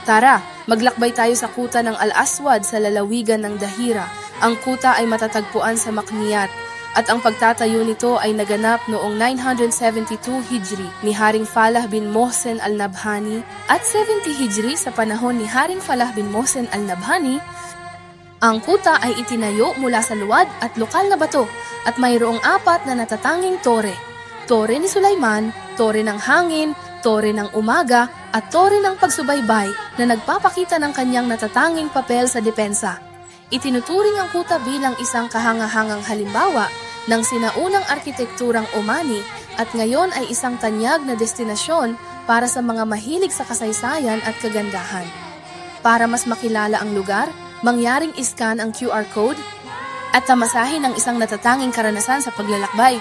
Tara, maglakbay tayo sa kuta ng Al-Aswad sa lalawigan ng Dahira. Ang kuta ay matatagpuan sa Makniyat at ang pagtatayo nito ay naganap noong 972 Hijri ni Haring Falah bin Mohsen al-Nabhani at 70 Hijri sa panahon ni Haring Falah bin Mohsen al-Nabhani. Ang kuta ay itinayo mula sa luwad at lokal na bato at mayroong 4 na natatanging tore. Tore ni Sulaiman, tore ng hangin, tore ng umaga at tore ng pagsubaybay na nagpapakita ng kanyang natatanging papel sa depensa. Itinuturing ang kuta bilang isang kahangahangang halimbawa ng sinaunang arkitekturang Omani at ngayon ay isang tanyag na destinasyon para sa mga mahilig sa kasaysayan at kagandahan. Para mas makilala ang lugar, mangyaring iscan ang QR code at tamasahin ang isang natatanging karanasan sa paglalakbay.